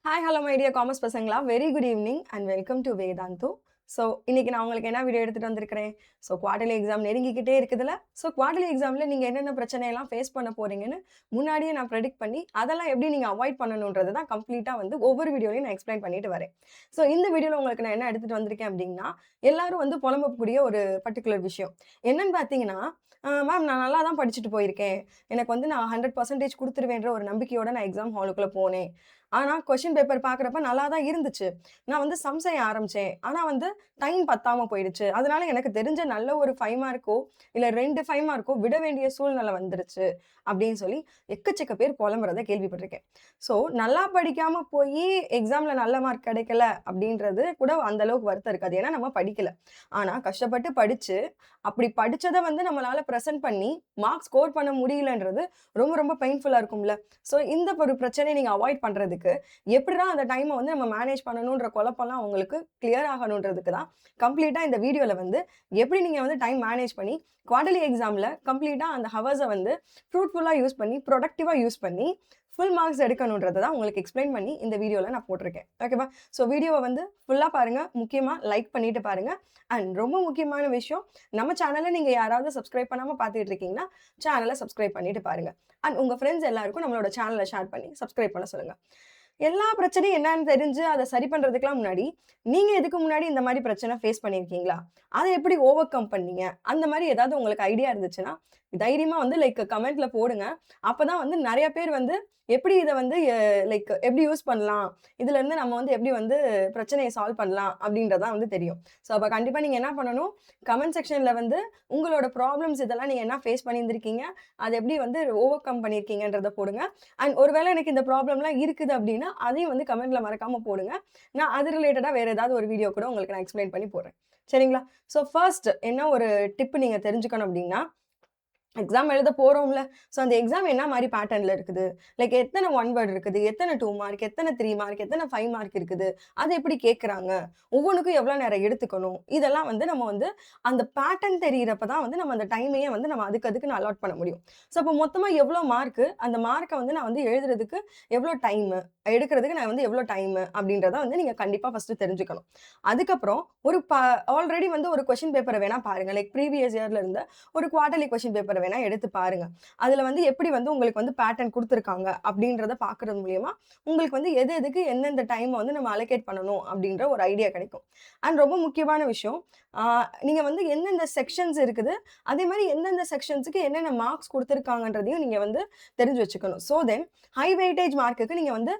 Hi hello my dear commerce பசங்களா, very good evening and welcome to Vedantu. So இன்னைக்கு நான் உங்களுக்கு என்ன வீடியோ எடுத்துகிட்டு வந்திருக்கிறேன். ஸோ குவார்டர்லி எக்ஸாம் நெருங்கிக்கிட்டே இருக்குதுல்ல. ஸோ குவார்டர்லி எக்ஸாமில் நீங்கள் என்னென்ன பிரச்சனையெல்லாம் ஃபேஸ் பண்ண போகிறீங்கன்னு முன்னாடியே நான் ப்ரெடிக்ட் பண்ணி அதெல்லாம் எப்படி நீங்கள் அவாய்ட் பண்ணணுன்றது தான் கம்ப்ளீட்டாக வந்து ஒவ்வொரு வீடியோலையும் நான் எக்ஸ்பிளைன் பண்ணிட்டு வரேன். ஸோ இந்த வீடியோவில் உங்களுக்கு நான் என்ன எடுத்துகிட்டு வந்திருக்கேன் அப்படின்னா, எல்லாரும் வந்து புலம்பக்கூடிய ஒரு பர்டிகுலர் விஷயம் என்னன்னு பார்த்தீங்கன்னா, மேம் நான் நல்லா தான் படிச்சுட்டு போயிருக்கேன், எனக்கு வந்து நான் 100% கொடுத்துருவேன்ற ஒரு நம்பிக்கையோட நான் எக்ஸாம் ஹாலுக்குள்ளே போனேன். ஆனா கொஸ்டின் பேப்பர் பார்க்குறப்ப நல்லா தான் இருந்துச்சு. நான் வந்து சம் செய்ய ஆரம்பிச்சேன். ஆனா வந்து டைம் பத்தாம போயிடுச்சு. அதனால எனக்கு தெரிஞ்ச நல்ல ஒரு 5 மார்க்கோ, இல்ல 2 5 மார்க்கோ விட வேண்டிய சூழ்நிலை வந்துருச்சு. அப்படின்னு சொல்லி எக்கச்சக்க பேர் புலம்புறத கேள்விப்பட்டிருக்கேன். ஸோ நல்லா படிக்காம போயி எக்ஸாம்ல நல்ல மார்க் கிடைக்கல அப்படின்றது கூட அந்த அளவுக்கு வருத்தம் இருக்காது. ஏன்னா நம்ம படிக்கல. ஆனா கஷ்டப்பட்டு படிச்சு, அப்படி படிச்சத வந்து நம்மளால பிரசன்ட் பண்ணி மார்க் ஸ்கோர் பண்ண முடியலன்றது ரொம்ப ரொம்ப பெயின்ஃபுல்லா இருக்கும்ல. ஸோ இந்த ஒரு பிரச்சனைய நீங்க அவாய்ட் பண்றதுக்கு எப்படிடா அந்த டைம வந்து நம்ம மேனேஜ் பண்ணணுன்ற குழப்பம்லாம் உங்களுக்கு கிளியர் ஆகணுன்றதுக்கு தான் கம்ப்ளீட்டா இந்த வீடியோல வந்து எப்படி நீங்க வந்து டைம் மேனேஜ் பண்ணி குவார்டர்லி எக்ஸாம்ல கம்ப்ளீட்டா அந்த ஹவர்ஸ வந்து ஃப்ரூட்ஃபுல்லா யூஸ் பண்ணி, ப்ரொடக்டிவா யூஸ் பண்ணி ஃபுல் மார்க்ஸ் எடுக்கணுன்றத தான் உங்களுக்கு எக்ஸ்பிளைன் பண்ணி இந்த வீடியோல நான் போட்டிருக்கேன். ஓகேவா? ஸோ வீடியோவ வந்து ஃபுல்லா பாருங்க. முக்கியமா லைக் பண்ணிட்டு பாருங்க. அண்ட் ரொம்ப முக்கியமான விஷயம், நம்ம சேனல நீங்க யாராவது சப்ஸ்கிரைப் பண்ணாம பார்த்துட்டு இருக்கீங்கன்னா, சேனல சப்ஸ்கிரைப் பண்ணிட்டு பாருங்க. அண்ட் உங்க ஃப்ரெண்ட்ஸ் எல்லாருக்கும் நம்மளோட சேனல ஷேர் பண்ணி சப்ஸ்கிரைப் பண்ண சொல்லுங்க. எல்லா பிரச்சனையும் என்னன்னு தெரிஞ்சு அத சரி பண்றதுக்குலாம் முன்னாடி, நீங்க இதுக்கு முன்னாடி இந்த மாரி பிரச்சனை ஃபேஸ் பண்ணியிருக்கீங்களா? அத எப்படி ஓவர் கம் பண்ணீங்க? அந்த மாரி ஏதாவது உங்களுக்கு ஐடியா இருந்துச்சுன்னா, தைரியமா வந்து லைக் கமெண்ட்ல போடுங்க. அப்பதான் வந்து நெறைய பேர் வந்து எப்படி இத வந்து லைக் எப்படி யூஸ் பண்ணலாம்? இதுலருந்து நம்ம வந்து எப்படி வந்து பிரச்சனைய சால்வ் பண்ணலாம்? அப்படின்றதான் வந்து தெரியும். ஸோ அப்ப கண்டிப்பா நீங்க என்ன பண்ணணும், கமெண்ட் செக்ஷன்ல வந்து உங்களோட ப்ராப்ளம்ஸ் இதெல்லாம் நீங்க என்ன ஃபேஸ் பண்ணியிருந்திருக்கீங்க? அத எப்படி வந்து ஓவர் கம் பண்ணியிருக்கீங்கன்றத போடுங்க. அண்ட் ஒருவேளை எனக்கு இந்த ப்ராப்ளம்லாம் இருக்குது அப்டின்னா, அதையும் வந்து கமெண்ட்ல மறக்காம போடுங்க. நான் அது ரிலேட்டடா வேற ஏதாவது ஒரு வீடியோ கூட உங்களுக்கு நான் எக்ஸ்ப்ளைன் பண்ணி போடுறேன். சரிங்களா? ஸோ ஃபர்ஸ்ட் என்ன ஒரு டிப் நீங்க தெரிஞ்சுக்கணும் அப்டின்னா, எக்ஸாம் எழுத போறோம்ல. ஸோ அந்த எக்ஸாம் என்ன மாரி பேட்டர்ன்ல இருக்குது? லைக் எத்தன 1 வேர்ட் இருக்குது? எத்தன 2 மார்க்? எத்தன 3 மார்க்? எத்தன 5 மார்க் இருக்குது? அத எப்படி கேட்கறாங்க? ஒவ்வொன்னுக்கும் எவ்வளோ நேரம் எடுத்துக்கணும்? இதெல்லாம் வந்து நம்ம வந்து அந்த பேட்டர்ன் தெரியிறப்ப தான் வந்து நம்ம அந்த டைமையே வந்து நம்ம அதுக்குன்னு அலாட் பண்ண முடியும். ஸோ அப்போ மொத்தமா எவ்வளோ மார்க்கு? அந்த மார்க்க வந்து நான் வந்து எழுதுறதுக்கு எவ்வளோ டைமு? எடுக்கிறதுக்கு நான் வந்து எவ்வளோ டைமு? அப்படின்றத வந்து நீங்க கண்டிப்பா ஃபர்ஸ்ட்டு தெரிஞ்சுக்கணும். அதுக்கப்புறம் ஒரு ஆல்ரெடி வந்து ஒரு கொஸ்டின் பேப்பர வேணா பாருங்க. லைக் ப்ரீவியஸ் இயர்ல இருந்த ஒரு குவார்ட்டர்லி கொஸ்டின் பேப்பர வேணா எடுத்து பாருங்க. அதுல வந்து எப்படி வந்து உங்களுக்கு வந்து பேட்டர்ன் குடுத்துருக்காங்க அப்படின்றத பார்க்கறது மூலியமா, உங்களுக்கு வந்து எது எதுக்கு எந்தெந்த டைம வந்து நம்ம அலோகேட் பண்ணணும் அப்படின்ற ஒரு ஐடியா கிடைக்கும். அண்ட் ரொம்ப முக்கியமான விஷயம், ஆ நீங்க வந்து எந்தெந்த செக்ஷன்ஸ் இருக்குது, அதே மாரி எந்தெந்த செக்ஷன்ஸ்க்கு என்னென்ன மார்க்ஸ் குடுத்துருக்காங்கன்றதையும் நீங்க வந்து தெரிஞ்சு வச்சுக்கணும். ஸோ தென் ஹை வெயிட்டேஜ் மார்க்குக்கு நீங்க வந்து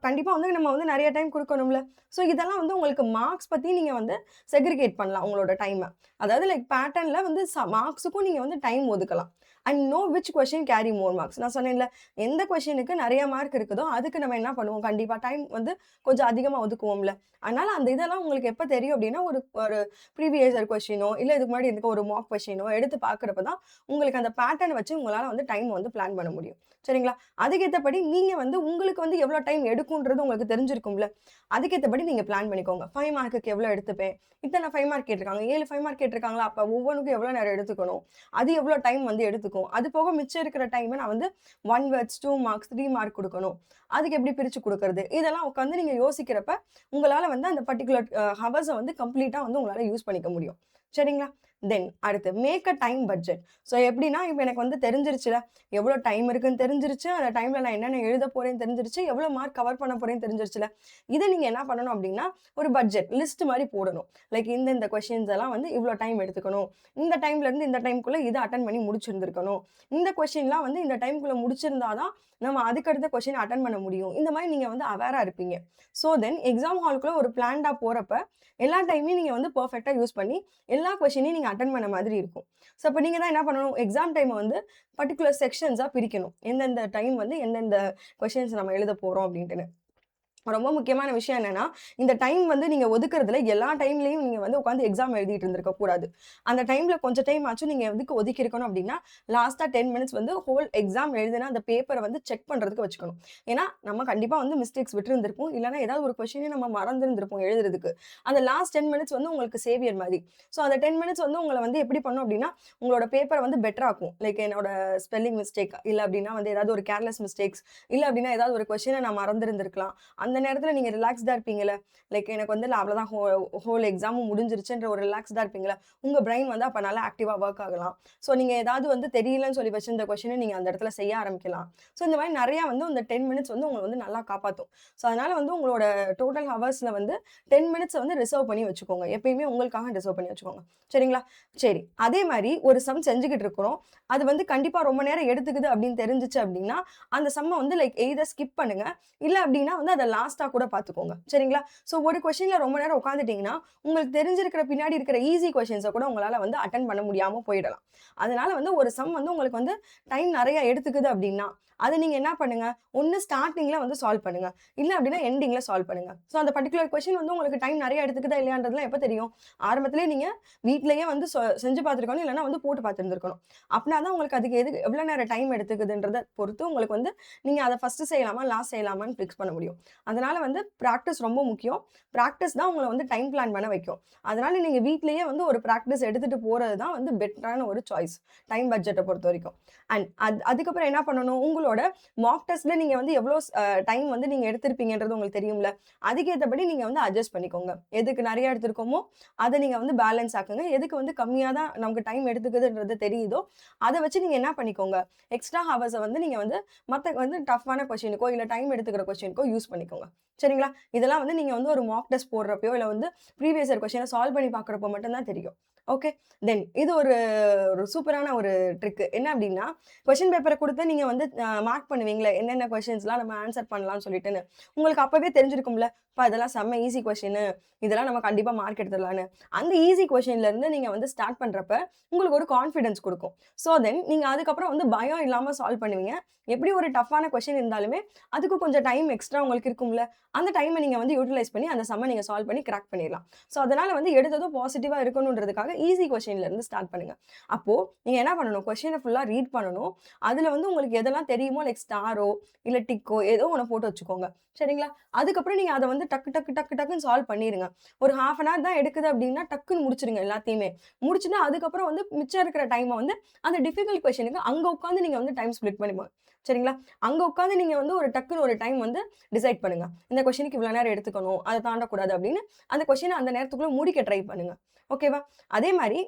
கண்டிப்பா வந்து நம்ம வந்து நெறைய டைம் குடுக்கணும்ல. ஸோ இதெல்லாம் வந்து உங்களுக்கு மார்க்ஸ் பத்தி நீங்க வந்து செக்ரிகேட் பண்ணலாம் உங்களோட டைம. அதாவது லைக் பேட்டர்ன்ல வந்து மார்க்ஸுக்கும் நீங்க வந்து டைம் ஒதுக்கலாம். And know which question carry more marks. நான் சொன்னேன்ல, எந்த கொஸ்டினுக்கு நெறைய மார்க் இருக்குதோ, அதுக்கு நம்ம என்ன பண்ணுவோம், கண்டிப்பா டைம் வந்து கொஞ்சம் அதிகமா ஒதுக்குவோம்ல. அதனால அந்த இதெல்லாம் உங்களுக்கு எப்ப தெரியும் அப்டின்னா, ஒரு ஒரு ப்ரீவியஸ் இயர் கொஸ்டினோ, இல்ல இதுக்கு முன்னாடி இருக்க ஒரு மார்க் கொஸ்டினோ எடுத்து பார்க்குறப்ப தான், உங்களுக்கு அந்த பேட்டர்ன் வச்சு உங்களால வந்து டைம் வந்து பிளான் பண்ண முடியும். சரிங்களா? அதுக்கேத்தபடி நீங்க வந்து உங்களுக்கு வந்து எவ்வளோ டைம் எடுக்கும்ன்றது உங்களுக்கு தெரிஞ்சிருக்கும்ல. அதுக்கேத்தபடி நீங்க பிளான் பண்ணிக்கோங்க. 5 மார்க்குக்கு எவ்வளோ எடுத்துப்பேன்? இத்தன 5 மார்க் கேட்டிருக்காங்க. 7 5 மார்க் கேட்டிருக்காங்களா? அப்ப ஒவ்வொன்னுக்கும் எவ்வளோ நேரம் எடுத்துக்கணும்? அது எவ்வளோ டைம் வந்து எடுத்துக்கும்? அது போக மிச்சம் இருக்கிற டைம நான் வந்து 1 வேர்ட்ஸ், 2 மார்க்ஸ், 3 மார்க் குடுக்கணும். அதுக்கு எப்படி பிரிச்சு குடுக்கறது? இதெல்லாம் உட்காந்து நீங்க யோசிக்கிறப்ப, உங்களால வந்து அந்த பர்ட்டிகுலர் ஹவர்ஸ வந்து கம்ப்ளீட்டா வந்து உங்களால யூஸ் பண்ணிக்க முடியும். சரிங்களா? தென் அடுத்து make a time budget. So எப்படின்னா, இப்ப எனக்கு வந்து தெரிஞ்சிருச்சுல, எவ்வளோ டைம் இருக்குன்னு தெரிஞ்சிருச்சு. அந்த டைம்ல நான் என்னென்ன எழுத போறேன்னு தெரிஞ்சிருச்சு. எவ்வளோ மார்க் கவர் பண்ண போறேன்னு தெரிஞ்சிருச்சுல. இத நீங்க என்ன பண்ணணும் அப்படின்னா, ஒரு பட்ஜெட் லிஸ்ட் மாரி போடணும். லைக் இந்த கொஸ்டின்ஸ் எல்லாம் வந்து இவ்வளோ டைம் எடுத்துக்கணும். இந்த டைம்ல இருந்து இந்த டைம்க்குள்ள இத அட்டெண்ட் பண்ணி முடிச்சிருந்திருக்கணும். இந்த கொஸ்டின்லாம் வந்து இந்த டைம்க்குள்ள முடிச்சிருந்தா தான், நம்ம அதுக்கடுத்த கொஸ்டின் அட்டெண்ட் பண்ண முடியும். இந்த மாரி நீங்க வந்து அவேரா இருப்பீங்க. ஸோ தென் எக்ஸாம் ஹால்க்குள்ள ஒரு பிளான்டா போறப்ப, எல்லா டைமையும் நீங்க வந்து பெர்ஃபெக்ட்டா யூஸ் பண்ணி, எல்லா கொஸ்டினையும் நீங்க அட்டெண்ட் பண்ண மாதிரி இருக்கும். ஸோ அப்ப நீங்க தான் என்ன பண்ணணும், எக்ஸாம் டைம வந்து பர்ட்டிகுலர் செக்ஷன்ஸா பிரிக்கணும். எந்தெந்த டைம் வந்து எந்தெந்த கொஸ்டின்ஸ் நம்ம எழுத போறோம் அப்டின்ட்டுன்னு. ரொம்ப முக்கியமான விஷயம் என்னன்னா, இந்த டைம் வந்து நீங்க ஒதுக்குறதுல எல்லா டைம்லயும் நீங்க வந்து உட்கார்ந்து எக்ஸாம் எழுதிட்டு இருந்திருக்க கூடாது. அந்த டைம்ல கொஞ்சம் டைம் ஆச்சும் நீங்க எதுக்கு ஒதுக்கி இருக்கணும் அப்டின்னா, லாஸ்ட்டா 10 மினிட்ஸ் வந்து ஹோல் எக்ஸாம் எழுதுன அந்த பேப்பர வந்து செக் பண்றதுக்கு வச்சுக்கணும். ஏன்னா, நம்ம கண்டிப்பா வந்து மிஸ்டேக்ஸ் விட்டிருந்திருப்போம். இல்லன்னா ஏதாவது ஒரு கொஸ்டினே நம்ம மறந்திருந்திருப்போம் எழுதுறதுக்கு. அந்த லாஸ்ட் 10 மினிட்ஸ் வந்து உங்களுக்கு சேவியர் மாரி. ஸோ அந்த 10 மினிட்ஸ் வந்து உங்கள வந்து எப்படி பண்ணும் அப்டின்னா, உங்களோட பேப்பர வந்து பெட்டர் ஆக்கும். லைக் என்னோட ஸ்பெல்லிங் மிஸ்டேக் இல்ல அப்டின்னா வந்து ஏதாவது ஒரு கேர்லெஸ் மிஸ்டேக்ஸ் இல்ல அப்டின்னா ஏதாவது ஒரு கொஸ்டின நான் மறந்திருந்திருக்கலாம். அந்த நேரத்துல நீங்க ரிலாக்ஸ்டா இருப்பீங்கல்ல. லைக் எனக்கு வந்து அவ்வளோதான் ஹோல் எக்ஸாமும் முடிஞ்சிருச்சுன்ற ஒரு ரிலாக்ஸ்டா இருப்பீங்கல்ல. உங்க பிரெயின் வந்து அப்ப நல்லா ஆக்டிவா வொர்க் ஆகலாம். ஸோ நீங்க ஏதாவது வந்து தெரியலன்னு சொல்லி வச்சிருந்த கொஸ்டின நீங்க அந்த இடத்துல செய்ய ஆரம்பிக்கலாம். ஸோ இந்த மாரி நெறையா வந்து அந்த 10 மினிட்ஸ் வந்து உங்கள வந்து நல்லா காப்பாத்தும். ஸோ அதனால வந்து உங்களோட டோட்டல் ஹவர்ஸ்ல வந்து 10 மினிட்ஸ வந்து ரிசர்வ் பண்ணி வச்சுக்கோங்க. எப்பயுமே உங்களுக்காக ரிசர்வ் பண்ணி வச்சுக்கோங்க. சரிங்களா? சரி. அதே மாரி ஒரு சம் செஞ்சுகிட்டு இருக்கிறோம். அது வந்து கண்டிப்பா ரொம்ப நேரம் எடுத்துக்குது அப்படின்னு தெரிஞ்சுச்சு அப்படின்னா, அந்த சம்ம வந்து லைக் எய்தர் ஸ்கிப் பண்ணுங்க. இல்ல அப்படின்னா வந்து அத லாஸ்ட்டா கூட பார்த்துக்கோங்க. சரிங்களா? ஸோ ஒரு கொஸ்டின்ல ரொம்ப நேரம் உட்காந்துட்டீங்கன்னா, உங்களுக்கு தெரிஞ்சிருக்கிற பின்னாடி இருக்கிற ஈஸி கொஸ்டின்ஸ கூட உங்களால வந்து அட்டெண்ட் பண்ண முடியாம போயிடலாம். அதனால வந்து ஒரு சம் வந்து உங்களுக்கு வந்து டைம் நெறைய எடுத்துக்குது அப்படின்னா, அத நீங்க என்ன பண்ணுங்க, ஒண்ணு ஸ்டார்ட்டிங்ல வந்து சால்வ் பண்ணுங்க. இல்ல அப்படின்னா எண்டிங்ல சால்வ் பண்ணுங்க. ஸோ அந்த பர்ட்டிகுலர் கொஸ்டின் வந்து உங்களுக்கு டைம் நெறைய எடுத்துக்குதா இல்லையான்றதுலாம் எப்ப தெரியும்? ஆரம்பத்திலேயே நீங்க வீட்லயே வந்து செஞ்சு பார்த்துருக்கணும். இல்லன்னா வந்து போட்டு பார்த்துருந்துருக்கணும். அப்பனா தான் உங்களுக்கு அதுக்கு எவ்வளோ நேரம் டைம் எடுத்துக்குதுன்றத பொறுத்து உங்களுக்கு வந்து நீங்க அத ஃபர்ஸ்ட்டு செய்யலாமா, லாஸ்ட் செய்யலாமான்னு ஃபிக்ஸ் பண்ண முடியும். அதனால வந்து பிராக்டிஸ் ரொம்ப முக்கியம். பிராக்டிஸ் தான் உங்கள வந்து டைம் பிளான் பண்ண வைக்கும். அதனால நீங்க வீட்லயே வந்து ஒரு பிராக்டிஸ் எடுத்துட்டு போறது தான் வந்து பெட்டரான ஒரு சாய்ஸ். டைம் பட்ஜெட்ட பொறுத்தவரைக்கும். அண்ட் அதுக்கப்புறம் என்ன பண்ணணும், உங்களோட மாக் டெஸ்ட்ல நீங்க வந்து எவ்வளோ டைம் வந்து நீங்க எடுத்திருப்பீங்கன்றது உங்களுக்கு தெரியும்ல. அதுக்கேத்தபடி நீங்க வந்து அட்ஜஸ்ட் பண்ணிக்கோங்க. எதுக்கு நெறைய எடுத்திருக்கோமோ, அத நீங்க வந்து பேலன்ஸ் ஆக்குங்க. எதுக்கு வந்து கம்மியா தான் நமக்கு டைம் எடுத்துக்குதுன்றது தெரியுதோ, அத வச்சு நீங்க என்ன பண்ணிக்கோங்க, எக்ஸ்ட்ரா ஹவர்ஸ வந்து நீங்க வந்து மத்த வந்து டஃப்பான கொஸ்டினுக்கோ, இல்ல டைம் எடுத்துக்கிற கொஸ்டினுக்கோ யூஸ் பண்ணிக்கோங்க. சரிங்களா? இதெல்லாம் வந்து நீங்க வந்து ஒரு மாக் டெஸ்ட் போடுறப்பயோ, இல்ல வந்து ப்ரீவியஸ் இயர் கொஸ்டின சால்வ் பண்ணி பார்க்குறப்போ மட்டும் தான் தெரியும். ஓகே. தென் இது ஒரு ஒரு சூப்பரான ஒரு ட்ரிக். என்ன அப்டின்னா, கொஸ்டின் பேப்பர குடுத்து நீங்க வந்து மார்க் பண்ணுவீங்கல்ல. என்னென்ன கொஸ்டின்ஸ்லாம் நம்ம ஆன்ஸர் பண்ணலாம்னு சொல்லிட்டுன்னு. உங்களுக்கு அப்பவே தெரிஞ்சிருக்கும்ல. அப்பா இதெல்லாம் செம்ம ஈஸி கொஸ்டினு. இதெல்லாம் நம்ம கண்டிப்பா மார்க் எடுத்துடலான்னு. அந்த ஈஸி கொஸ்டின்ல இருந்து நீங்க வந்து ஸ்டார்ட் பண்றப்ப, உங்களுக்கு ஒரு கான்ஃபிடன்ஸ் குடுக்கும். ஸோ தென் நீங்க அதுக்கப்புறம் வந்து பயம் இல்லாம சால்வ் பண்ணுவீங்க. எப்படி ஒரு டஃப்பான கொஸ்டின் இருந்தாலுமே, அதுக்கு கொஞ்சம் டைம் எக்ஸ்ட்ரா உங்களுக்கு இருக்கும்ல. அந்த டைம நீங்க வந்து யூட்டிலைஸ் பண்ணி அந்த சம்ம நீங்க சால்வ் பண்ணி கிராக் பண்ணிறலாம். ஸோ அதனால வந்து எடுத்ததும் பாசிட்டிவா இருக்கணுன்றதுக்காக ஈஸி கொஸ்டின்ல இருந்து ஸ்டார்ட் பண்ணுங்க. அப்போ நீங்க என்ன பண்ணணும், கொஸ்டின ஃபுல்லா ரீட் பண்ணணும். அதுல வந்து உங்களுக்கு எதெல்லாம் தெரியுமோ லைக் ஸ்டாரோ, இல்ல டிக்கோ ஏதோ ஒண்ண போட்டு வச்சுக்கோங்க. சரிங்களா? அதுக்கப்புறம் நீங்க அத வந்து டக்கு டக்கு டக்கு டக்குன்னு சால்வ் பண்ணிருங்க. ஒரு 1/2 அன் ஹவர் தான் எடுக்குது அப்டின்னா, டக்குன்னு முடிச்சுருங்க எல்லாத்தையுமே. முடிச்சுட்டு அதுக்கப்புறம் வந்து மிச்சம் இருக்கிற டைம வந்து அந்த டிஃபிகல்ட் கொஸ்டினுக்கு அங்க உட்கார்ந்து நீங்க வந்து டைம் ஸ்ப்ளிட் பண்ணி சரிங்களா? அங்க உட்கார்ந்து நீங்க வந்து ஒரு டக்குன்னு ஒரு டைம் வந்து டிசைட் பண்ணுங்க. இந்த கொஸ்டினுக்கு இவ்வளோ நேரம் எடுத்துக்கணும். அத தாண்டக்கூடாது அப்படின்னு அந்த கொஸ்டின அந்த நேரத்துக்குள்ள முடிக்க ட்ரை பண்ணுங்க. ஓகேவா? அதே மாரி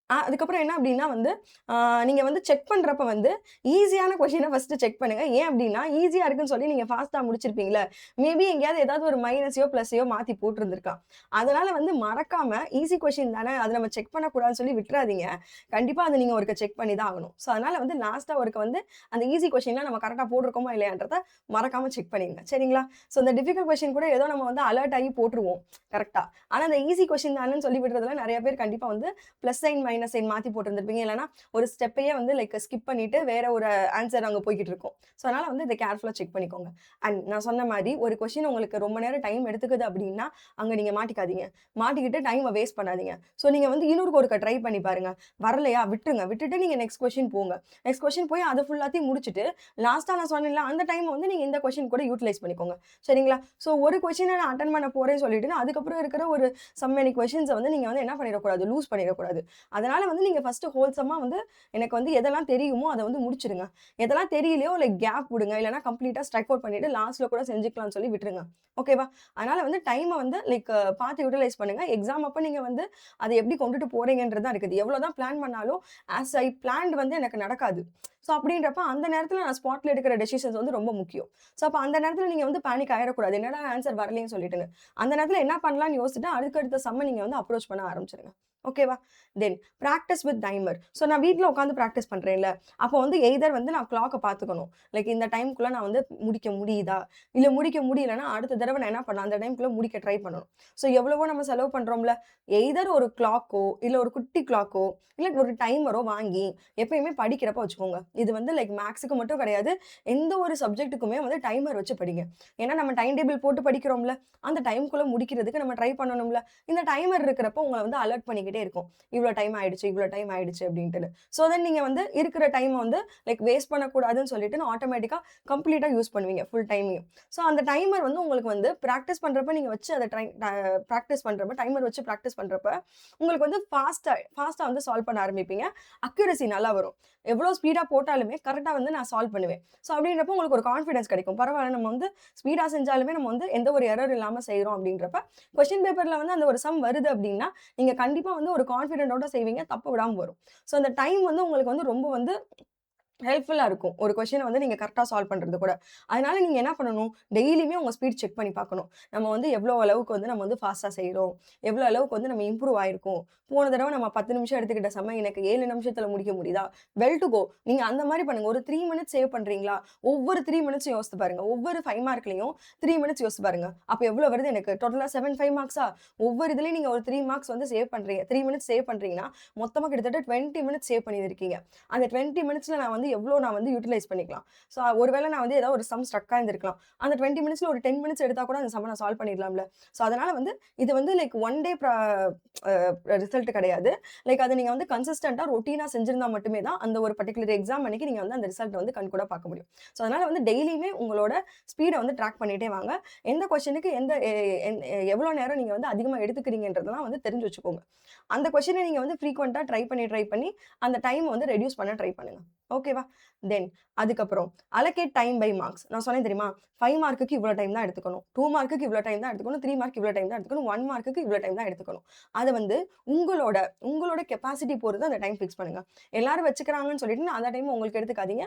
அதுக்கப்புறம் என்ன அப்டின்னா வந்து, ஆ நீங்க வந்து செக் பண்றப்ப வந்து, ஈஸியான கொஸ்டின ஃபர்ஸ்ட்டு செக் பண்ணுங்க. ஏன் அப்டின்னா, ஈஸியா இருக்குன்னு சொல்லி நீங்க ஃபாஸ்ட்டா முடிச்சிருப்பீங்கல்ல. மேபி எங்கேயாவது ஏதாவது ஒரு மைனஸையோ, பிளஸ்ஸையோ மாத்தி போட்டிருந்திருக்கலாம். அதனால வந்து மறக்காம ஈஸி கொஸ்டின் தானே, அத நம்ம செக் பண்ணக்கூடாதுன்னு சொல்லி விட்டுறாதீங்க. கண்டிப்பா அத நீங்க ஒருக்க செக் பண்ணி தான் ஆகணும். ஸோ அதனால வந்து லாஸ்ட்டா ஒருக்க வந்து அந்த ஈஸி கொஸ்டின்லாம் நம்ம கரெக்ட்டா போட்டிருக்கோமா இல்லையான்றத மறக்காம செக் பண்ணிருங்க. சரிங்களா? ஸோ இந்த டிஃபிகல்ட் கொஸ்டின் கூட ஏதோ நம்ம வந்து அலர்ட் ஆகி போட்டுருவோம். கரெக்ட்டா. ஆனா அந்த ஈஸி கொஸ்டின் தானேன்னு சொல்லி விடுறதுல நெறைய பேர் கண்டிப்பா வந்து பிளஸ் சைன், மைனஸ் சைன் மாத்தி போட்டிருந்திருப்பீங்க. இல்லன்னா ஒரு ஸ்டெப்பையே வந்து லைக் ஸ்கிப் பண்ணிட்டு வேற ஒரு ஆன்ஸர் அங்க போய்க்கிட்டு இருக்கும். ஸோ அதனால வந்து இத கேர்ஃபுல்லா செக் பண்ணிக்கோங்க. அண்ட் நான் சொன்ன மாரி ஒரு கொஸ்டின் உங்களுக்கு ரொம்ப நேரம் டைம் எடுத்துக்குது அப்டின்னா, அங்க நீங்க மாட்டிக்காதீங்க. மாட்டிக்கிட்டு டைம வேஸ்ட் பண்ணாதீங்க. ஸோ நீங்க வந்து இன்னொருக்கு ஒருக்கா ட்ரை பண்ணி பாருங்க. வரலையா விட்டுருங்க. விட்டுட்டு நீங்க நெக்ஸ்ட் கொஸ்டின் போங்க. நெக்ஸ்ட் கொஸ்டின் போய் அத ஃபுல்லாத்தையும் முடிச்சுட்டு, லாஸ்ட்டா நான் சொன்னேன்ல அந்த டைம வந்து நீங்க இந்த கொஸ்டின் கூட யூட்டிலைஸ் பண்ணிக்கோங்க. சரிங்களா? ஸோ ஒரு கொஸ்டின நான் அட்டெண்ட் பண்ண போறேன்னு சொல்லிட்டு, அதுக்கப்புறம் இருக்கிற ஒரு சம் மெனி கொஸ்டின்ஸ வந்து நீங்க வந்து என்ன பண்ணிறக்கூடாது, லூஸ் பண்ணிறக்கூடாது. அதனால வந்து நீங்க ஃபர்ஸ்ட்டு ஹோல்சமா வந்து எனக்கு வந்து எதெல்லாம் தெரியுமோ அத வந்து முடிச்சுருங்க. எதெல்லாம் தெரியலையோ லைக் கேப் விடுங்க. இல்லன்னா கம்ப்ளீட்டா ஸ்ட்ரைக் அவுட் பண்ணிட்டு லாஸ்ட்ல கூட செஞ்சுக்கலாம்னு சொல்லி விட்டுருங்க. ஓகேவா? அதனால வந்து டைம வந்து லைக் பார்த்து யூட்டிலைஸ் பண்ணுங்க. எக்ஸாம் அப்ப நீங்க வந்து அத எப்படி கொண்டுட்டு போறீங்கன்றது தான் இருக்குது. எவ்வளோ தான் பிளான் பண்ணாலும், ஆஸ் ஐ பிளான்ட் வந்து எனக்கு நடக்காது. ஸோ அப்படின்றப்ப அந்த நேரத்துல நான் ஸ்பாட்ல எடுக்கிற டெசிஷன்ஸ் வந்து ரொம்ப முக்கியம். ஸோ அப்ப அந்த நேரத்துல நீங்க வந்து பேனிக் ஆயிறக்கூடாது. என்னடா ஆன்ஸர் வரலையேன்னு சொல்லிட்டுன்னு. அந்த நேரத்துல என்ன பண்ணலாம்னு யோசிச்சுட்டு அதுக்கடுத்த சம்ம நீங்க வந்து அப்ரோச் பண்ண ஆரம்பிச்சுருங்க. ஓகேவா? தென் பிராக்டிஸ் வித் டைமர். ஸோ நான் வீட்ல உட்காந்து பிராக்டிஸ் பண்றேன்ல, அப்போ வந்து எய்தர் வந்து நான் கிளாக்க பார்த்துக்கணும். லைக் இந்த டைம்க்குள்ள நான் வந்து முடிக்க முடியுதா? இல்ல முடிக்க முடியலன்னா, அடுத்த தடவ நான் என்ன பண்ணலாம்? அந்த டைம்க்குள்ள முடிக்க ட்ரை பண்ணணும். ஸோ எவ்வளவோ நம்ம செலவு பண்றோம்ல. எய்தர் ஒரு கிளாக்கோ, இல்ல ஒரு குட்டி கிளாக்கோ, இல்ல ஒரு டைமரோ வாங்கி எப்பயுமே படிக்கிறப்ப வச்சுக்கோங்க. இது வந்து லைக் மேத்ஸ்க்கு மட்டும் கிடையாது. எந்த ஒரு சப்ஜெக்ட்டுக்குமே வந்து டைமர் வச்சு படிங்க. ஏன்னா நம்ம டைம் டேபிள் போட்டு படிக்கிறோம்ல, அந்த டைம்க்குள்ள முடிக்கிறதுக்கு நம்ம ட்ரை பண்ணணும்ல. இந்த டைமர் இருக்கிறப்போ உங்கள வந்து அலர்ட் பண்ணிக்கிட்டே ஆகிட்டே இருக்கும். இவ்வளோ டைம் ஆயிடுச்சு, இவ்வளோ டைம் ஆயிடுச்சு அப்படின்ட்டுன்னு. ஸோ தென் நீங்க வந்து இருக்கிற டைம வந்து லைக் வேஸ்ட் பண்ணக்கூடாதுன்னு சொல்லிட்டு ஆட்டோமேட்டிக்கா கம்ப்ளீட்டா யூஸ் பண்ணுவீங்க ஃபுல் டைமையும். ஸோ அந்த டைமர் வந்து உங்களுக்கு வந்து பிராக்டிஸ் பண்றப்ப நீங்க வச்சு அத பிராக்டிஸ் பண்றப்ப டைமர் வச்சு பிராக்டிஸ் பண்றப்ப உங்களுக்கு வந்து ஃபாஸ்ட்டா வந்து சால்வ் பண்ண ஆரம்பிப்பீங்க. அக்யூரசி நல்லா வரும். எவ்வளோ ஸ்பீடா போட்டாலுமே கரெக்ட்டா வந்து நான் சால்வ் பண்ணுவேன். ஸோ அப்படின்றப்போ உங்களுக்கு ஒரு கான்ஃபிடன்ஸ் கிடைக்கும். பரவால்ல நம்ம வந்து ஸ்பீடா செஞ்சாலுமே நம்ம வந்து எந்த ஒரு எரர் இல்லாம செய்றோம் அப்படின்றப்ப, கொஸ்டின் பேப்பர்ல வந்து அந்த ஒரு சம் வருது அப்படின்னா, நீங்க கண்டிப்பா வந்து ஒரு கான்ஃபிடென்ட்டோட செய்வீங்க. தப்பு விடாம வரும். ஸோ அந்த டைம் வந்து உங்களுக்கு வந்து ரொம்ப வந்து ஹெல்ப்ஃபுல்லா இருக்கும். ஒரு கொஸ்டின வந்து நீங்க கரெக்ட்டா சால்வ் பண்றது கூட. அதனால நீங்க என்ன பண்ணணும், டெய்லியுமே உங்க ஸ்பீட் செக் பண்ணி பார்க்கணும். நம்ம வந்து எவ்வளோ அளவுக்கு வந்து நம்ம வந்து ஃபாஸ்ட்டா செய்றோம். எவ்வளோ அளவுக்கு வந்து நம்ம இம்ப்ரூவ் ஆயிருக்கோம். போன தடவ நம்ம 10 நிமிஷம் எடுத்துக்கிட்ட சம்ம எனக்கு 7 நிமிஷத்துல முடிக்க முடியுதா? வெல் டூ கோ. நீங்க அந்த மாரி பண்ணுங்க. ஒரு 3 மினிட்ஸ் சேவ் பண்றீங்களா? ஒவ்வொரு 3 மினிட்ஸும் யோசித்து பாருங்க. ஒவ்வொரு 5 மார்க்லயும் 3 மினிட்ஸ் யோசிச்சு பாருங்க. அப்ப எவ்வளோ வருது எனக்கு? டோட்டலா 7, 5 மார்க்ஸா? ஒவ்வொரு இதுலயும் நீங்க ஒரு 3 மார்க்ஸ் வந்து சேவ் பண்றீங்க. 3 மினிட்ஸ் சேவ் பண்றீங்கன்னா, மொத்தமா கிட்டத்தட்ட 20 மினிட்ஸ் சேவ் பண்ணியிருக்கீங்க. அந்த 20 மினிட்ஸ்ல நான் வந்து எவ்வளோ நான் வந்து யூட்டிலைஸ் பண்ணிக்கலாம். ஸோ ஒருவேளை நான் வந்து ஏதாவது ஒரு சம் ஸ்ட்ரக் ஆயிருந்திருக்கலாம். அந்த 20 மினிட்ஸ்ல ஒரு 10 மினிட்ஸ் எடுத்தா கூட அந்த சம்ம நான் சால்வ் பண்ணிடலாம்ல. ஸோ அதனால வந்து இது வந்து லைக் ஒன் டே ரிசல்ட் கிடையாது. லைக் அத நீங்க வந்து கன்சிஸ்டன்ட்டா ரொட்டீனா செஞ்சிருந்தா மட்டுமே தான் அந்த ஒரு பர்ட்டிகுலர் எக்ஸாம் அன்னைக்கு நீங்க வந்து அந்த ரிசல்ட்ட வந்து கண்கூடா பார்க்க முடியும். ஸோ அதனால வந்து டெய்லியுமே உங்களோட ஸ்பீட வந்து ட்ராக் பண்ணிட்டே வாங்க. எந்த கொஸ்டினுக்கு எந்த எ என் எவ்வளோ நேரம் நீங்க வந்து அதிகமா எடுத்துக்கிறீங்கன்றதெல்லாம் வந்து தெரிஞ்சு வச்சுக்கோங்க. அந்த கொஸ்டின நீங்க வந்து ஃப்ரீக்வென்ட்டா ட்ரை பண்ணி அந்த டைம வந்து ரெட்யூஸ் பண்ண ட்ரை பண்ணுங்க. ஓகேவா? தென் அதுக்கப்புறம் அலோகேட் டைம் பை மார்க்ஸ். நான் சொன்னேன் தெரியுமா? 5 மார்க்குக்கு இவ்வளோ டைம் தான் எடுத்துக்கணும். 2 மார்க்குக்கு இவ்வளோ டைம் தான் எடுத்துக்கணும். 3 மார்க் இவ்வளோ டைம் தான் எடுத்துக்கணும். 1 மார்க்குக்கு இவ்வளோ டைம் தான் எடுத்துக்கணும். அத வந்து உங்களோட உங்களோட கெப்பாசிட்டி பொறுத்து அந்த டைம் ஃபிக்ஸ் பண்ணுங்க. எல்லாரும் வச்சுக்கிறாங்கன்னு சொல்லிட்டு அந்த டைம் உங்களுக்கு எடுத்துக்காதீங்க.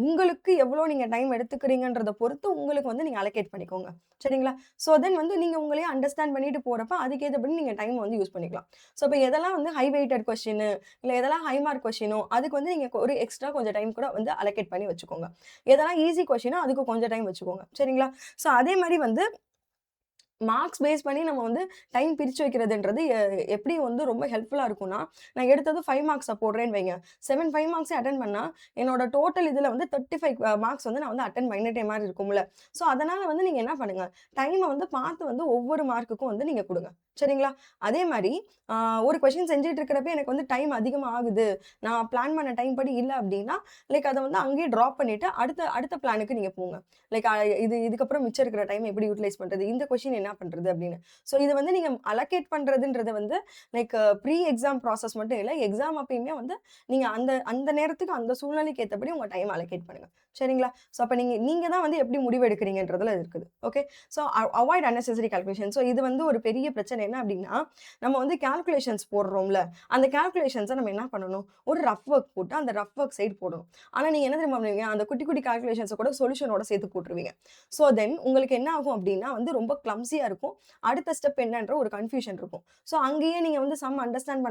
உங்களுக்கு எவ்வளோ நீங்க டைம் எடுத்துக்கிறீங்கன்றத பொறுத்து உங்களுக்கு வந்து நீங்க அலோகேட் பண்ணிக்கோங்க. சரிங்களா? ஸோ தென் வந்து நீங்க உங்களையே அண்டர்ஸ்டாண்ட் பண்ணிட்டு போறப்ப அதுக்கேத்தபடி நீங்க டைம் வந்து யூஸ் பண்ணிக்கலாம். ஸோ இப்ப எதெல்லாம் வந்து ஹை வெயிட்டட் கொஸ்டின் இல்ல எதெல்லாம் ஹை மார்க் கொஸ்டினோ அதுக்கு வந்து நீங்க ஒரு எக்ஸ்ட்ரா கொஞ்சம் டைம் கூட வந்து அலோகேட் பண்ணி வச்சுக்கோங்க. எதெல்லாம் ஈஸி கொஸ்டினோ அதுக்கு கொஞ்சம் டைம் வச்சுக்கோங்க. சரிங்களா? ஸோ அதே மாரி வந்து மார்க்ஸ் பேஸ் பண்ணி நம்ம வந்து டைம் பிரிச்சு வைக்கிறதுன்றது எப்படி வந்து ரொம்ப ஹெல்ப்ஃபுல்லா இருக்கும்னா, நான் எடுத்தது 5 மார்க்ஸ போடுறேன்னு வைங்க. 7 5 மார்க்ஸே அட்டெண்ட் பண்ணா, என்னோட டோட்டல் இதுல வந்து 35 மார்க்ஸ் வந்து நான் வந்து அட்டெண்ட் பண்ணிட்ட மாரி இருக்கும்ல. ஸோ அதனால வந்து நீங்க என்ன பண்ணுங்க, டைம வந்து பார்த்து வந்து ஒவ்வொரு மார்க்குக்கும் வந்து நீங்க குடுங்க. சரிங்களா? அதே மாரி அ ஒரு கொஸ்டின் செஞ்சுட்டு இருக்கிறப்ப எனக்கு வந்து டைம் அதிகமா ஆகுது. நான் பிளான் பண்ண டைம் படி இல்ல அப்டின்னா, லைக் அத வந்து அங்கேயே டிராப் பண்ணிட்டு அடுத்த அடுத்த பிளானுக்கு நீங்க போங்க. லைக் இதுக்கப்புறம் மிச்சம் இருக்கிற டைம் எப்படி யூட்டிலைஸ் பண்றது? இந்த கொஸ்டின் என்ன பண்றது? அப்படின்னு. ஸோ இது வந்து நீங்க அலோகேட் பண்றதுன்றது வந்து லைக் ப்ரீ எக்ஸாம் ப்ராசஸ் மட்டும் இல்ல. எக்ஸாம் அப்பயுமே வந்து நீங்க அந்த அந்த நேரத்துக்கு அந்த சூழ்நிலைக்கு ஏத்தபடி உங்க டைம் அலோகேட் பண்ணுங்க. சரிங்களா? ஸோ அப்ப நீங்க நீங்க தான் வந்து எப்படி முடிவு எடுக்கிறீங்கன்றதுல இருக்குது. Okay. So avoid unnecessary calculation. So இது வந்து ஒரு பெரிய பிரச்சனை என்ன அப்படின்னா, நம்ம வந்து கால்குலேஷன்ஸ் போடுறோம்ல, அந்த கால்குலேஷன்ஸ நம்ம என்ன பண்ணணும்? ஒரு ரஃப் ஒர்க் போட்டு அந்த ரஃப் ஒர்க் சைடு போடணும். ஆனா நீங்க என்ன தெரியுமா பண்ணுவீங்க? அந்த குட்டி குட்டி கால்குலேஷன்ஸ கூட சொல்யூஷனோட சேர்த்து போட்டுருவீங்க. ஸோ தென் உங்களுக்கு என்ன ஆகும் அப்டின்னா வந்து ரொம்ப கிளம்ஸியா இருக்கும். அடுத்த ஸ்டெப் என்னன்ற ஒரு கன்ஃப்யூஷன் இருக்கும். ஸோ அங்கேயே நீங்க வந்து சம் அண்டர்ஸ்டாண்ட்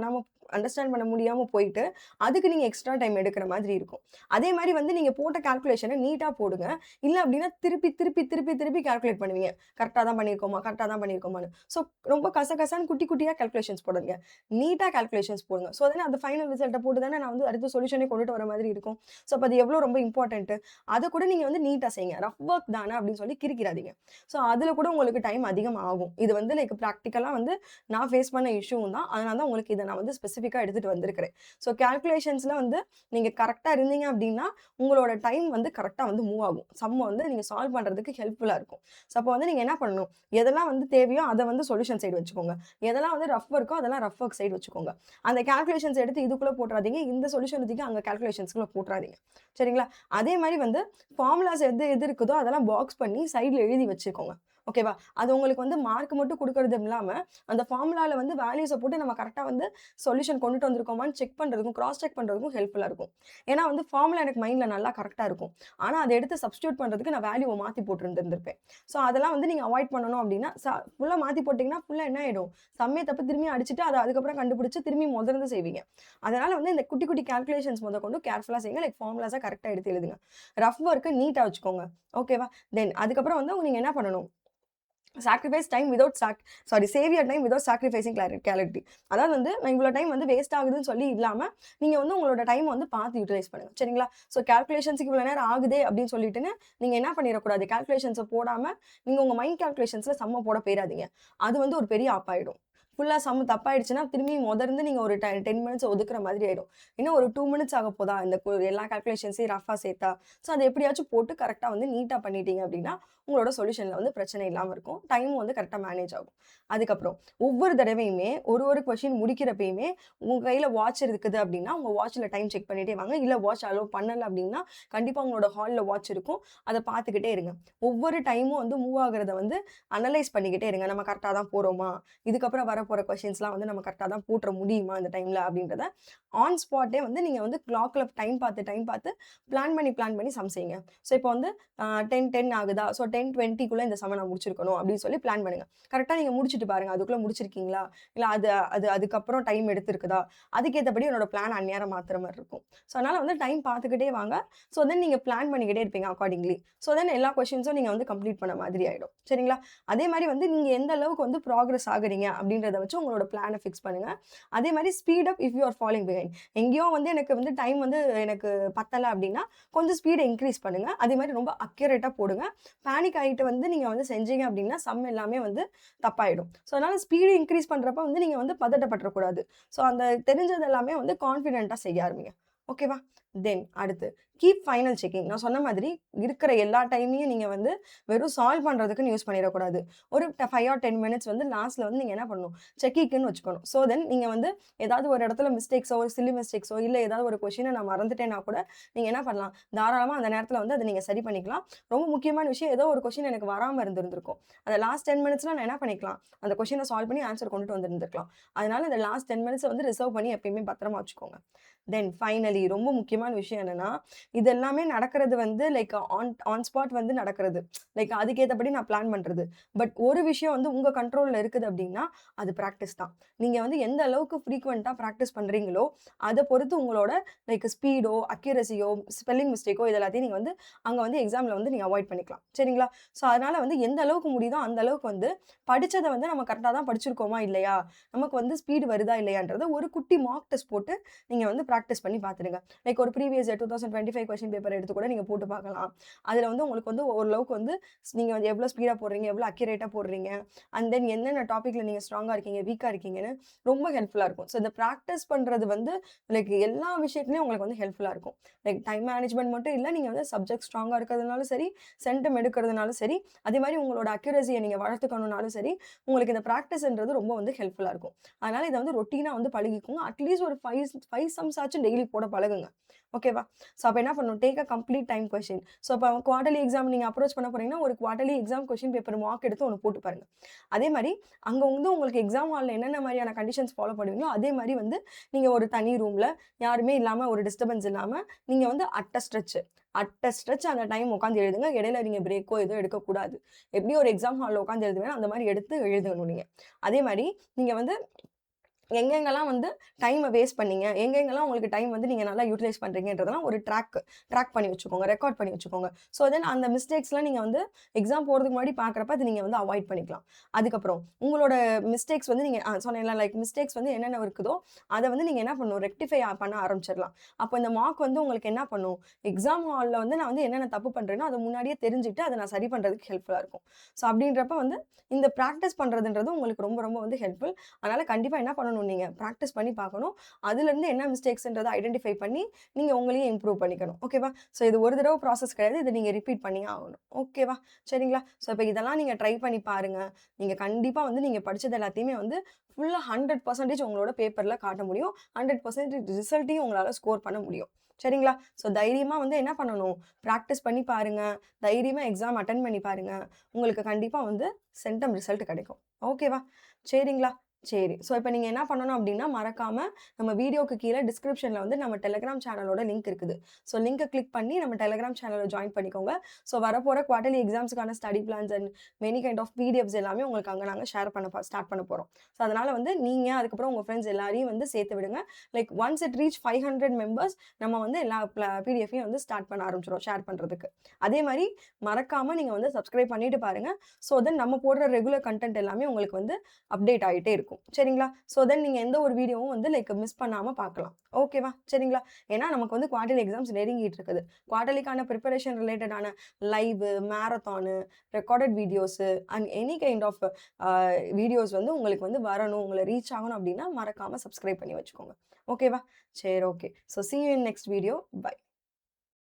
பண்ண முடியாம போயிட்டு, அதுக்கு நீங்க எக்ஸ்ட்ரா டைம் எடுக்கிற மாதிரி இருக்கும். அதே மாரி வந்து நீங்க போட்ட கால்குலேஷன நீட்டா போடுங்க. இல்ல அப்டின்னா திருப்பி கால்குலேட் பண்ணுவீங்க. கரெக்ட்டா தான் பண்ணியிருக்கோமா? கரெக்ட்டா தான் பண்ணியிருக்கோமான்னு. ஸோ ரொம்ப கசகசன்னு குட்டி குட்டியா கால்குலேஷன்ஸ் போடாதீங்க. நீட்டா கால்குலேஷன்ஸ் போடுங்க. ஸோ தென் அந்த ஃபைனல் ரிசல்ட்ட போட்டு தானே நான் வந்து அடுத்த சொல்யூஷனே கொண்டுட்டு வர மாதிரி இருக்கும். ஸோ அப்ப அது எவ்ளோ ரொம்ப இம்பார்ட்டன்ட். அத கூட நீங்க வந்து நீட்டா செய்யுங்க. ரஃப் ஒர்க் தானே அப்படின்னு சொல்லி கிறுக்கிறாதீங்க. ஸோ அதுல கூட உங்களுக்கு டைம் அதிகமா ஆகும். இது வந்து லைக் பிராக்டிகலா வந்து நான் ஃபேஸ் பண்ண இஷ்யூவும் தான். அதனால தான் உங்களுக்கு இத நான் வந்து ஸ்பெசிஃபிக்கா எடுத்துட்டு வந்திருக்கிறேன். ஸோ கால்குலேஷன்ஸ்ல வந்து நீங்க கரெக்ட்டா இருந்தீங்க அப்படின்னா, உங்களோட டைம் வந்து கரெக்ட்டா வந்து மூவ் ஆகும். சம்ம வந்து நீங்க சால்வ் பண்றதுக்கு ஹெல்ப்ஃபுல்லா இருக்கும். ஸோ அப்போ வந்து நீங்க என்ன பண்ணணும்? எதெல்லாம் வந்து தேவையோ அத வந்து சொல்யூஷன் சைடு வச்சுக்கோங்க. எதெல்லாம் வந்து ரஃப் ஒர்க்கோ அதெல்லாம் ரஃப் ஒர்க் சைடு வச்சுக்கோங்க. அந்த கால்குலேஷன்ஸ் எடுத்து இதுக்குள்ள போட்றாதீங்க. இந்த சொல்யூஷன் தூக்கி அங்க கால்குலேஷன்ஸ்குள்ள போட்றாதீங்க. சரிங்களா? அதே மாரி வந்து ஃபார்முலாஸ் எது எது இருக்குதோ அதெல்லாம் பாக்ஸ் பண்ணி சைடுல எழுதி வச்சுக்கோங்க. ஓகேவா? அது உங்களுக்கு வந்து மார்க் மட்டும் குடுக்குறதும் இல்லாம, அந்த ஃபார்முலால வந்து வேல்யூஸ போட்டு நம்ம கரெக்ட்டா வந்து சொல்யூஷன் கொண்டுட்டு வந்திருக்கோமான்னு செக் பண்றதுக்கும், கிராஸ் செக் பண்றதுக்கும் ஹெல்ப்ஃபுல்லா இருக்கும். ஏன்னா வந்து ஃபார்முலா எனக்கு மைண்ட்ல நல்லா கரெக்ட்டா இருக்கும். ஆனா அத எடுத்து சப்ஸ்டிட்யூட் பண்றதுக்கு நான் வேல்யூவ மாத்தி போட்டிருந்திருப்பேன். ஸோ அதெல்லாம் வந்து நீங்க அவாய்ட் பண்ணணும் அப்டின்னா, ஃபுல்லா மாத்தி போட்டீங்கன்னா, ஃபுல்லா என்ன ஆயிடும்? சம்மே தப்பு திரும்பி அடிச்சுட்டு அத அதுக்கப்புறம் கண்டுபிடிச்சு திரும்பி மொதலிருந்து செய்வீங்க. அதனால வந்து இந்த குட்டி குட்டி கால்குலேஷன்ஸ் மொதற்கொண்டு கேர்ஃபுல்லா செய்யுங்க. லைக் ஃபார்முலாஸ கரெக்ட்டா எடுத்து எழுதுங்க. ரஃப் ஒர்க்க நீட்டா வச்சுக்கோங்க. ஓகேவா? தென் அதுக்கப்புறம் வந்து நீங்க என்ன பண்ணணும்? Sacrifice time without save your time without sacrificing clarity. அதாவது வந்து நான் இவ்வளோ டைம் வந்து வேஸ்ட் ஆகுதுன்னு சொல்லி இல்லாம, நீங்க வந்து உங்களோட டைம வந்து பார்த்து யூட்டிலைஸ் பண்ணுங்க. சரிங்களா? ஸோ கால்குலேஷன்ஸ்க்கு இவ்வளோ நேரம் ஆகுதே அப்படின்னு சொல்லிட்டுன்னு, நீங்க என்ன பண்ணிறக்கூடாது, கால்குலேஷன்ஸ போடாம, நீங்க உங்க மைண்ட் கால்குலேஷன்ஸ்ல சம்ம போட போயிறாதீங்க. அது வந்து ஒரு பெரிய ஆப்பாயிடும். ஃபுல்லா சம் தப்பாயிடுச்சுன்னா, திரும்பி மொதருந்து நீங்க ஒரு 10 மினிட்ஸ் ஒதுக்குற மாதிரி ஆயிடும். இன்னும் ஒரு 2 மினிட்ஸ் ஆக போதா, இந்த எல்லா கால்குலேஷன்ஸையும் ரஃப்பா சேர்த்தா. ஸோ, அத எப்படியாச்சும் போட்டு கரெக்ட்டா வந்து நீட்டா பண்ணிட்டீங்க அப்படின்னா, உங்களோட சொல்யூஷன்ல வந்து பிரச்சனை இல்லாம இருக்கும். டைமும் வந்து கரெக்ட்டா மேனேஜ் ஆகும். அதுக்கப்புறம் ஒவ்வொரு தடவையுமே ஒரு கொஸ்டின் முடிக்கிறப்பயுமே, உங்க கையில வாட்ச் இருக்குது அப்படின்னா, உங்க வாட்ச்ல டைம் செக் பண்ணிட்டே வாங்க. இல்ல வாட்ச் அலோவ் பண்ணல அப்படின்னா, கண்டிப்பா உங்களோட ஹால்ல வாட்ச் இருக்கும். அத பார்த்துக்கிட்டே இருங்க. ஒவ்வொரு டைமும் வந்து மூவ் ஆகுறத வந்து அனலைஸ் பண்ணிக்கிட்டே இருங்க. நம்ம கரெக்ட்டா தான் போறோமா? இதுக்கப்புறம் வரப்போற கொஸ்டின்ஸ்லாம் வந்து நம்ம கரெக்ட்டா தான் போட்டுற முடியுமா இந்த டைம்ல அப்படின்றத ஆன் ஸ்பாட்டே வந்து நீங்க வந்து கிளாக்ல டைம் பார்த்து பிளான் பண்ணி சம் செய்யுங்க. ஸோ இப்போ வந்து 10:10 ஆகுதா? ஸோ 10:20க்குள்ள இந்த சம்ம நான் முடிச்சிருக்கணும் அப்படின்னு சொல்லி பிளான் பண்ணுங்க. கரெக்ட்டா நீங்க முடிச்சுட்டு பாருங்க. அதுக்குள்ள முடிச்சிருக்கீங்களா? இல்ல அது அது அதுக்கப்புறம் டைம் எடுத்திருக்குதா? அதுக்கேத்தபடி என்னோட பிளான் அந்நேரம் மாத்துற மாரி இருக்கும். ஸோ அதனால வந்து டைம் பார்த்துக்கிட்டே வாங்க. ஸோ தென் நீங்க பிளான் பண்ணிக்கிட்டே இருப்பீங்க அக்கார்டிங்லி. ஸோ தென் எல்லா கொஸ்டின்ஸும் நீங்க வந்து கம்ப்ளீட் பண்ண மாதிரி ஆயிடும். சரிங்களா? அதே மாரி வந்து நீங்க எந்த அளவுக்கு வந்து ப்ராக்ரஸ் ஆகுறீங்க அப்படின்றத வச்சு உங்களோட பிளான ஃபிக்ஸ் பண்ணுங்க. அதே மாரி speed up if you are falling behind. எங்கேயோ வந்து எனக்கு வந்து டைம் வந்து எனக்கு பத்தல அப்படின்னா, கொஞ்சம் ஸ்பீட இன்கிரீஸ் பண்ணுங்க. அதே மாரி ரொம்ப அக்யூரேட்டா போடுங்க. பேனிக் ஆயிட்டு வந்து நீங்க வந்து செஞ்சீங்க அப்படின்னா, சம் எல்லாமே வந்து தப்பாயிடும். ஸோ அதனால ஸ்பீடு இன்கிரீஸ் பண்றப்ப வந்து நீங்க வந்து பதட்டப்பட்டுறக்கூடாது. ஸோ அந்த தெரிஞ்சது எல்லாமே வந்து கான்ஃபிடென்ட்டா செய்ய ஆரம்பிங்க. ஓகேவா? தென் அடுத்து கீப் ஃபைனல் செக்கிங். நான் சொன்ன மாதிரி இருக்கிற எல்லா டைமையும் நீங்க வந்து வெறும் சால்வ் பண்றதுக்குன்னு யூஸ் பண்ணிறக்கூடாது. ஒரு 5 ஆர் 10 மினிட்ஸ் வந்து லாஸ்ட்ல வந்து நீங்க என்ன பண்ணணும்? செக்கிங்ன்னு வச்சுக்கணும். ஸோ தென் நீங்க வந்து ஏதாவது ஒரு இடத்துல மிஸ்டேக்ஸோ, ஒரு சில்லி மிஸ்டேக்ஸோ, இல்ல ஏதாவது ஒரு கொஸ்டின நான் மறந்துட்டேன்னா கூட, நீங்க என்ன பண்ணலாம்? தாராளமா அந்த நேரத்துல வந்து அத நீங்க சரி பண்ணிக்கலாம். ரொம்ப முக்கியமான விஷயம் ஏதோ ஒரு கொஸ்டின் எனக்கு வராம இருந்திருக்கும். அந்த லாஸ்ட் 10 மினிட்ஸ்ல நான் என்ன பண்ணிக்கலாம்? அந்த கொஸ்டின சால்வ் பண்ணி ஆன்ஸர் கொண்டுட்டு வந்திருந்திருக்கலாம். அதனால இந்த லாஸ்ட் 10 மினிட்ஸ வந்து ரிசர்வ் பண்ணி எப்பயுமே பத்திரமா வச்சுக்கோங்க. தென் ஃபைனலி ரொம்ப முக்கியமான விஷயம் என்னன்னா, இது எல்லாமே நடக்கிறது வந்து லைக் ஆன் ஆன் ஸ்பாட் வந்து நடக்கிறது. லைக் அதுக்கேத்தபடி நான் பிளான் பண்றது. பட் ஒரு விஷயம் வந்து உங்க கண்ட்ரோல்ல இருக்குது அப்டின்னா, அது பிராக்டிஸ் தான். நீங்க வந்து எந்த அளவுக்கு ஃப்ரீக்வென்ட்டா பிராக்டிஸ் பண்றீங்களோ, அத பொறுத்து உங்களோட லைக் ஸ்பீடோ, அக்யூரசியோ, ஸ்பெல்லிங் மிஸ்டேக்கோ இது எல்லாத்தையும் நீங்க வந்து அங்க வந்து எக்ஸாம்ல வந்து நீங்க அவாய்ட் பண்ணிக்கலாம். சரிங்களா? ஸோ அதனால வந்து எந்த அளவுக்கு முடியுதோ அந்த அளவுக்கு வந்து படிச்சத வந்து நம்ம கரெக்ட்டா தான் படிச்சிருக்கோமா இல்லையா? நமக்கு வந்து ஸ்பீடு வருதா இல்லையான்றத ஒரு குட்டி மார்க் டெஸ்ட் போட்டு நீங்க வந்து பிராக்டிஸ் பண்ணி பார்த்துடுங்க. லைக் ஒரு ப்ரீவியஸ் இயர் 2025 கொஸ்டின் பேப்பர் எடுத்து கூட நீங்க போட்டு பார்க்கலாம். அதுல வந்து உங்களுக்கு வந்து ஓரளவுக்கு வந்து நீங்க வந்து எவ்வளோ ஸ்பீடா போடுறீங்க, எவ்வளோ அக்யூரேட்டா போடுறீங்க, அண்ட் தென் என்னென்ன டாபிக்ல நீங்க ஸ்ட்ராங்கா இருக்கீங்க, வீக்கா இருக்கீங்கன்னு ரொம்ப ஹெல்ப்ஃபுல்லா இருக்கும். ஸோ இந்த பிராக்டிஸ் பண்றது வந்து லைக் எல்லா விஷயத்துலயும் உங்களுக்கு வந்து ஹெல்ப்ஃபுல்லா இருக்கும். லைக் டைம் மேனேஜ்மென்ட் மட்டும் இல்ல, நீங்க வந்து சப்ஜெக்ட் ஸ்ட்ராங்கா இருக்கிறதுனாலும் சரி, சென்டம் எடுக்கிறதுனாலும் சரி, அதே மாரி உங்களோட அக்யூரசிய நீங்க வளர்த்துக்கணும்னாலும் சரி, உங்களுக்கு இந்த பிராக்டிஸ்ன்றது ரொம்ப வந்து ஹெல்ப்ஃபுல்லா இருக்கும். அதனால இத வந்து ரொட்டீனா வந்து பழகிக்கோங்க. அட்லீஸ்ட் ஒரு 5 சம்ஸ் ஆச்சும் டெய்லி போட பழகுங்க. ஓகேவா? ஸோ அப்ப என்ன பண்ணணும்? Take a complete time question. So அப்ப குவார்ட்டர்லி எக்ஸாம் நீங்க அப்ரோச் பண்ண போறீங்கன்னா, ஒரு quarterly exam question paper mark எடுத்து ஒண்ணு போட்டு பாருங்க. அதே மாரி அங்க வந்து உங்களுக்கு எக்ஸாம் ஹால்ல என்னென்ன மாரியான கண்டிஷன்ஸ் ஃபாலோ பண்ணுவீங்களோ, அதே மாரி வந்து நீங்க ஒரு தனி ரூம்ல யாருமே இல்லாம, ஒரு டிஸ்டர்பன்ஸ் இல்லாம, நீங்க வந்து அட்ட ஸ்ட்ரெச் அந்த டைம் உட்காந்து எழுதுங்க. இடையில நீங்க பிரேக்கோ எதுவும் எடுக்கக்கூடாது. எப்படியும் ஒரு எக்ஸாம் ஹால்ல உட்காந்து எழுதுவீங்க, அந்த மாரி எடுத்து எழுதணும் நீங்க. அதே மாரி நீங்க வந்து எங்கெங்கலாம் வந்து டைம வேஸ்ட் பண்ணீங்க, எங்கெங்கலாம் உங்களுக்கு டைம் வந்து நீங்க நல்லா யூட்டிலைஸ் பண்றீங்கன்றதெல்லாம் ஒரு ட்ராக் பண்ணி வச்சுக்கோங்க. ரெக்கார்ட் பண்ணி வச்சுக்கோங்க. ஸோ தென் அந்த மிஸ்டேக்ஸ்லாம் நீங்க வந்து எக்ஸாம் போறதுக்கு முன்னாடி பார்க்குறப்ப அத நீங்க வந்து அவாய்ட் பண்ணிக்கலாம். அதுக்கப்புறம் உங்களோட மிஸ்டேக்ஸ் வந்து நீங்க சொன்னேன்ல லைக் மிஸ்டேக்ஸ் வந்து என்னென்ன இருக்குதோ, அத வந்து நீங்க என்ன பண்ணணும்? ரெக்டிஃபை பண்ண ஆரம்பிச்சிடலாம். அப்ப இந்த மார்க் வந்து உங்களுக்கு என்ன பண்ணும்? எக்ஸாம் ஹால்ல வந்து நான் வந்து என்னென்ன தப்பு பண்றேனோ, அத முன்னாடியே தெரிஞ்சுட்டு அத நான் சரி பண்றதுக்கு ஹெல்ப்ஃபுல்லா இருக்கும். ஸோ அப்படின்றப்ப வந்து இந்த பிராக்டிஸ் பண்றதுன்றது உங்களுக்கு ரொம்ப ரொம்ப வந்து ஹெல்ப்ஃபுல். அதனால கண்டிப்பா என்ன பண்ணணும் நீங்க பிராக்டிஸ் பண்ணி பார்க்கணும். அதுலருந்து என்ன மிஸ்டேக்ஸ்ன்றத ஐடென்டிஃபை பண்ணி, நீங்க உங்களையே இம்ப்ரூவ் பண்ணிக்கணும். ஓகேவா? ஸோ இது ஒரு தடவ ப்ராசஸ் கிடையாது. இத நீங்க ரிப்பீட் பண்ணியே ஆகணும். ஓகேவா? சரிங்களா? ஸோ இப்ப இதெல்லாம் நீங்க ட்ரை பண்ணி பாருங்க. நீங்க கண்டிப்பா வந்து நீங்க படிச்சது எல்லாத்தையுமே வந்து ஃபுல்லா 100% உங்களோட பேப்பர்ல காட்ட முடியும். 100% ரிசல்ட்டையும் உங்களால ஸ்கோர் பண்ண முடியும். சரிங்களா? ஸோ தைரியமா வந்து என்ன பண்ணணும்? பிராக்டிஸ் பண்ணி பாருங்க. தைரியமா எக்ஸாம் அட்டெண்ட் பண்ணி பாருங்க. உங்களுக்கு கண்டிப்பா வந்து சென்டம் ரிசல்ட் கிடைக்கும். ஓகேவா? சரிங்களா? சரி. ஸோ இப்ப நீங்க என்ன பண்ணணும் அப்டின்னா, மறக்காம நம்ம வீடியோக்கு கீழ டிஸ்கிரிப்ஷன்ல வந்து நம்ம டெலகிராம் சேனலோட லிங்க் இருக்குது. ஸோ லிங்க கிளிக் பண்ணி நம்ம டெலகிராம் சேனல்ல ஜாயின் பண்ணிக்கோங்க. ஸோ வரப்போற குவார்ட்டர்லி எக்ஸாம்ஸ்க்கான study plans and many kind of PDFs எல்லாமே உங்களுக்கு அங்க நாங்க ஷேர் பண்ண ஸ்டார்ட் பண்ண போறோம். ஸோ அதனால வந்து நீங்க அதுக்கப்புறம் உங்க ஃப்ரெண்ட்ஸ் எல்லாரையும் வந்து சேர்த்து விடுங்க. Like once it reach 500 members நம்ம வந்து எல்லா பிடிஎஃப்பையும் வந்து ஸ்டார்ட் பண்ண ஆரம்பிச்சுருவோம் ஷேர் பண்றதுக்கு. அதே மாரி மறக்காம நீங்க வந்து சப்ஸ்கிரைப் பண்ணிட்டு பாருங்க. ஸோ தென் நம்ம போடுற ரெகுலர் கன்டென்ட் எல்லாமே உங்களுக்கு வந்து அப்டேட் ஆயிட்டே இருக்கும். இருக்கும். சரிங்களா? ஸோ தென் நீங்க எந்த ஒரு வீடியோவும் வந்து லைக் மிஸ் பண்ணாம பார்க்கலாம். ஓகேவா? சரிங்களா? ஏன்னா நமக்கு வந்து குவார்ட்டர்லி எக்ஸாம்ஸ் நெருங்கிட்டு இருக்குது. குவார்ட்டர்லிக்கான பிரிப்பரேஷன் ரிலேட்டடான live, marathon, recorded videos and any kind of videos வந்து உங்களுக்கு வந்து வரணும், உங்கள ரீச் ஆகணும் அப்டின்னா மறக்காம சப்ஸ்கிரைப் பண்ணி வச்சுக்கோங்க. ஓகேவா? சரி okay. So see you in next video. By.